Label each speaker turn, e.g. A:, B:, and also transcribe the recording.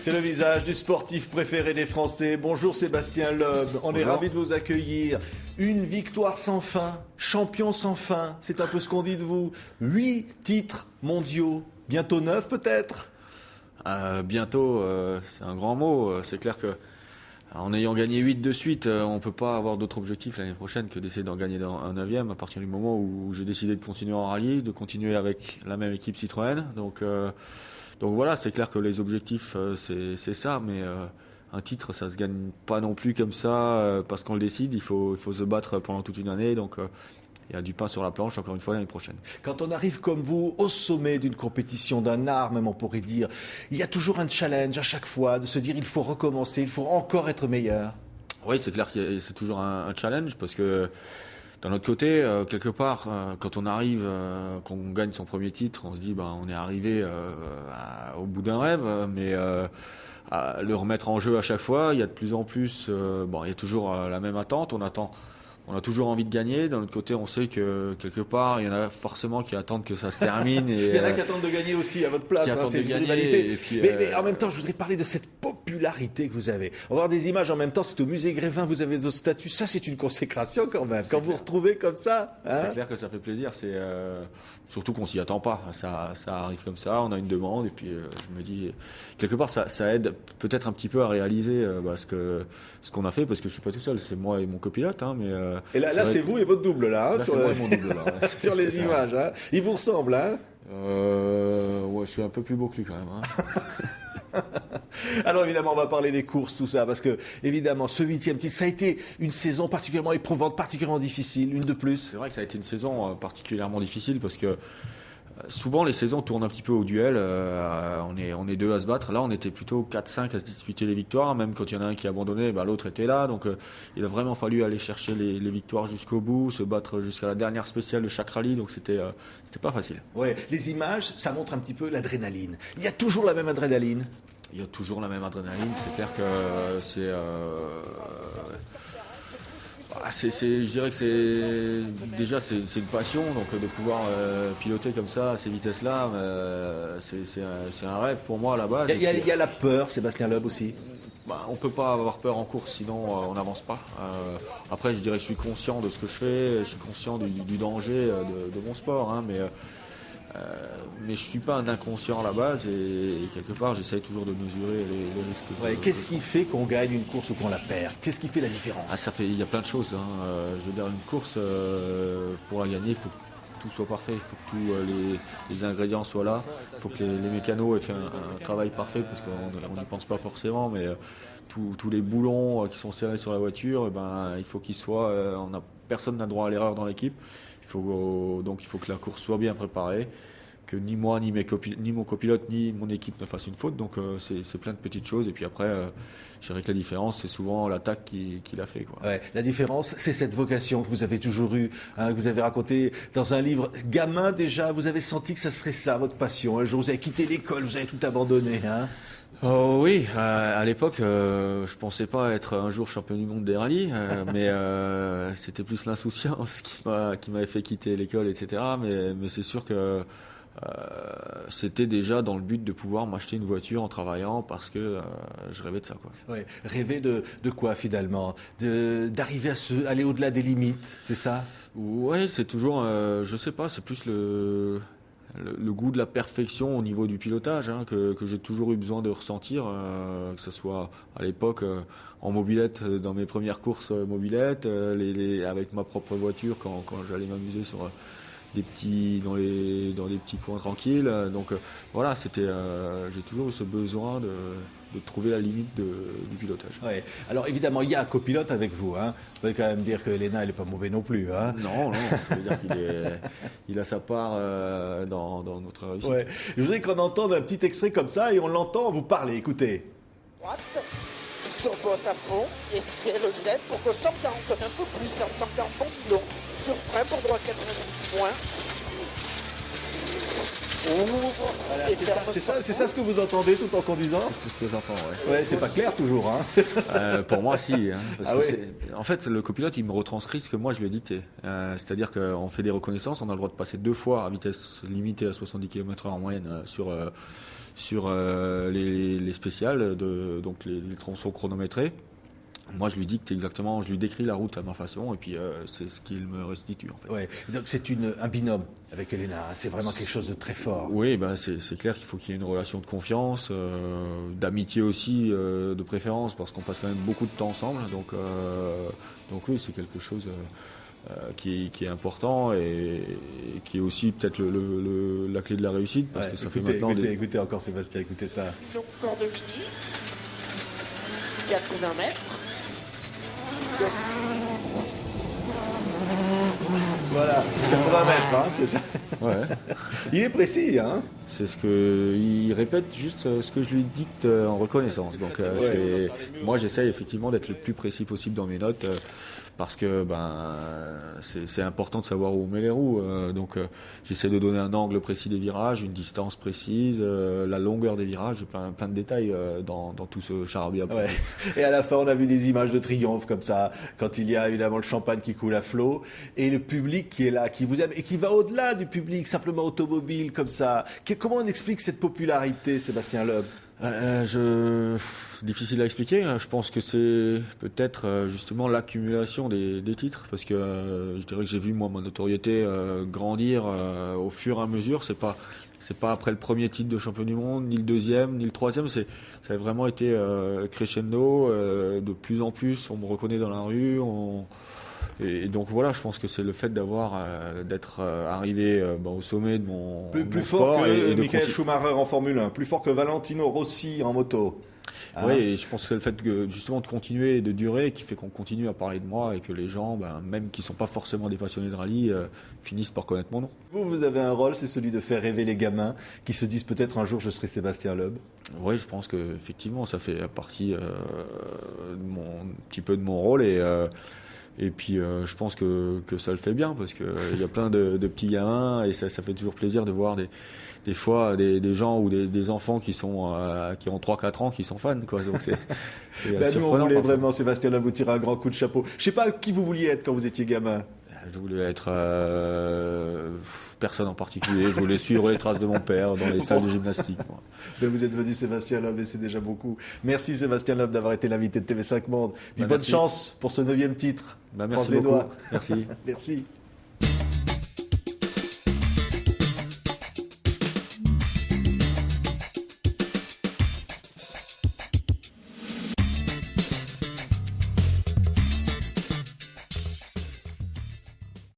A: C'est le visage du sportif préféré des Français. Bonjour Sébastien Loeb, on est ravis de vous accueillir. Une victoire sans fin, champion sans fin, c'est un peu ce qu'on dit de vous. 8 titres mondiaux, bientôt 9 peut-être.
B: Bientôt, c'est un grand mot. C'est clair que en ayant gagné 8 de suite, on ne peut pas avoir d'autre objectif l'année prochaine que d'essayer d'en gagner un 9e à partir du moment où j'ai décidé de continuer en rallye, de continuer avec la même équipe Citroën. Donc voilà, c'est clair que les objectifs, c'est ça, mais un titre, ça se gagne pas non plus comme ça parce qu'on le décide. Il faut se battre pendant toute une année. Donc il y a du pain sur la planche, encore une fois, l'année prochaine.
A: Quand on arrive comme vous au sommet d'une compétition, d'un art même on pourrait dire, il y a toujours un challenge à chaque fois de se dire il faut recommencer, il faut encore être meilleur.
B: Oui, c'est clair que c'est toujours un challenge parce que d'un autre côté, quelque part, quand on arrive, qu'on gagne son premier titre, on se dit on est arrivé au bout d'un rêve, mais à le remettre en jeu à chaque fois, il y a de plus en plus, il y a toujours la même attente, on a toujours envie de gagner. D'un autre côté, on sait que quelque part, il y en a forcément qui attendent que ça se termine. Et,
A: il y en a qui attendent de gagner aussi à votre place. C'est une rivalité. Mais en même temps, je voudrais parler de cette popularité que vous avez. On va voir des images en même temps. C'est au musée Grévin, vous avez votre statut. Ça, c'est une consécration quand même. Quand vous vous retrouvez comme ça.
B: C'est clair que ça fait plaisir. C'est surtout qu'on s'y attend pas. Ça arrive comme ça. On a une demande et puis je me dis quelque part, ça aide peut-être un petit peu à réaliser ce qu'on a fait parce que je suis pas tout seul. C'est moi et mon copilote, mais
A: et là c'est vous et votre double là,
B: sur mon double là.
A: Sur les images. Il vous ressemble,
B: ouais, je suis un peu plus beau que lui quand même.
A: Alors évidemment, on va parler des courses, tout ça, parce que évidemment, ce 8e titre, ça a été une saison particulièrement éprouvante, particulièrement difficile, une de plus.
B: C'est vrai que ça a été une saison particulièrement difficile parce que souvent les saisons tournent un petit peu au duel, on est deux à se battre. Là on était plutôt 4-5 à se disputer les victoires, même quand il y en a un qui a abandonné, l'autre était là, donc il a vraiment fallu aller chercher les victoires jusqu'au bout, se battre jusqu'à la dernière spéciale de chaque rallye, donc c'était pas facile.
A: Ouais, les images, ça montre un petit peu l'adrénaline. Il y a toujours la même adrénaline.
B: Il y a toujours la même adrénaline, c'est clair que je dirais que c'est une passion, donc de pouvoir piloter comme ça à ces vitesses-là, c'est un rêve pour moi à la base.
A: Il y a la peur, Sébastien Loeb aussi.
B: On peut pas avoir peur en course, sinon on n'avance pas. Après, je dirais que je suis conscient de ce que je fais, je suis conscient du danger de mon sport, mais je suis pas un inconscient à la base et quelque part j'essaye toujours de mesurer les risques.
A: Ouais, qu'est-ce qui fait qu'on gagne une course ou qu'on la perd? Qu'est-ce qui fait la différence?
B: Il y a plein de choses. Je veux dire, une course, pour la gagner, il faut que tout soit parfait, il faut que tous les ingrédients soient là, il faut que les mécanos aient fait un travail parfait parce qu'on n'y pense pas forcément, mais tous les boulons qui sont serrés sur la voiture, il faut qu'ils soient. Personne n'a droit à l'erreur dans l'équipe. Donc il faut que la course soit bien préparée, que ni moi, ni mon copilote, ni mon équipe ne fassent une faute. Donc c'est plein de petites choses. Et puis après, je dirais que la différence, c'est souvent l'attaque qui l'a fait, quoi.
A: Ouais, la différence, c'est cette vocation que vous avez toujours eue, que vous avez raconté dans un livre. Gamin déjà, vous avez senti que ça serait ça, votre passion. Un jour, vous avez quitté l'école, vous avez tout abandonné.
B: Oh oui, à l'époque, je pensais pas être un jour champion du monde des rallyes, mais c'était plus l'insouciance qui m'avait fait quitter l'école, etc. Mais c'est sûr que c'était déjà dans le but de pouvoir m'acheter une voiture en travaillant parce que je rêvais de ça, quoi.
A: Ouais, rêver de quoi finalement? D'arriver à aller au-delà des limites, c'est ça?
B: Ouais, c'est toujours, je sais pas, c'est plus le goût de la perfection au niveau du pilotage que j'ai toujours eu besoin de ressentir, que ce soit à l'époque en mobilette, dans mes premières courses mobilette, avec ma propre voiture quand j'allais m'amuser sur dans des petits coins tranquilles. Donc voilà, j'ai toujours eu ce besoin de trouver la limite du pilotage.
A: Ouais. Alors évidemment, il y a un copilote avec vous. Vous pouvez quand même dire que Léna, elle n'est pas mauvais non plus.
B: Non, ça veut dire qu'il a sa part dans notre réussite.
A: Ouais. Je voudrais qu'on entende un petit extrait comme ça et on l'entend vous parler. Écoutez.
C: Droite, sur bosse à fond, et c'est le net pour que 140 un peu plus, 140 bon, sur frein pour droite 90 points.
A: Voilà, c'est ça ce que vous entendez tout en conduisant?
B: C'est ce que j'entends, ouais.
A: Ouais, c'est pas clair toujours,
B: pour moi, si.
A: Parce que
B: en fait, le copilote, il me retranscrit ce que moi je lui ai dicté. C'est-à-dire qu'on fait des reconnaissances, on a le droit de passer 2 fois à vitesse limitée à 70 km/h en moyenne sur les spéciales, donc les tronçons chronométrés. Moi, je lui dicte exactement, je lui décris la route à ma façon, et puis c'est ce qu'il me restitue, en fait.
A: Ouais. Donc c'est un binôme avec Elena. C'est vraiment quelque chose de très fort.
B: Oui, ben c'est clair qu'il faut qu'il y ait une relation de confiance, d'amitié aussi, de préférence, parce qu'on passe quand même beaucoup de temps ensemble. Donc oui, c'est quelque chose qui est important et qui est aussi peut-être la clé de la réussite, parce que ça fait maintenant
A: écoutez encore Sébastien, écoutez ça.
C: Donc Cordomini, 80 mètres.
A: Voilà, 80 mètres, hein, c'est ça.
B: Ouais.
A: Il est précis, hein.
B: C'est il répète juste ce que je lui dicte en reconnaissance. Donc moi j'essaye effectivement d'être le plus précis possible dans mes notes parce que c'est important de savoir où on met les roues. Donc j'essaie de donner un angle précis des virages, une distance précise, la longueur des virages, plein de détails dans tout ce charabia.
A: Ouais. Et à la fin on a vu des images de triomphe comme ça, quand il y a évidemment le champagne qui coule à flot et le public qui est là, qui vous aime et qui va au-delà du public simplement automobile comme ça. Comment on explique cette popularité, Sébastien Loeb?
B: C'est difficile à expliquer. Je pense que c'est peut-être justement l'accumulation des titres, parce que je dirais que j'ai vu moi ma notoriété grandir au fur et à mesure. C'est pas après le premier titre de champion du monde, ni le deuxième, ni le troisième. Ça a vraiment été crescendo. De plus en plus, on me reconnaît dans la rue. Et donc voilà, je pense que c'est le fait d'être arrivé au sommet de mon
A: plus
B: sport
A: fort que
B: et
A: Michael Schumacher en Formule 1, plus fort que Valentino Rossi en moto. Hein?
B: Oui, et je pense que c'est le fait justement de continuer et de durer qui fait qu'on continue à parler de moi et que les gens, même qui ne sont pas forcément des passionnés de rallye, finissent par connaître mon nom.
A: Vous avez un rôle, c'est celui de faire rêver les gamins qui se disent peut-être un jour je serai Sébastien Loeb.
B: Oui, je pense que effectivement ça fait partie un petit peu de mon rôle et puis je pense que ça le fait bien parce que il y a plein de petits gamins et ça fait toujours plaisir de voir des fois des gens ou des enfants qui ont 3-4 ans qui sont fans, quoi. Donc c'est
A: nous on voulait vraiment Sébastien Loeb vous tirer un grand coup de chapeau. Je sais pas qui vous vouliez être quand vous étiez gamin.
B: Je voulais être personne en particulier. Je voulais suivre les traces de mon père dans les salles de gymnastique. Moi.
A: Mais vous êtes devenu Sébastien Loeb et c'est déjà beaucoup. Merci Sébastien Loeb d'avoir été l'invité de TV5 Monde. Puis bonne chance pour ce 9e titre.
B: Merci beaucoup. Merci.
A: Merci.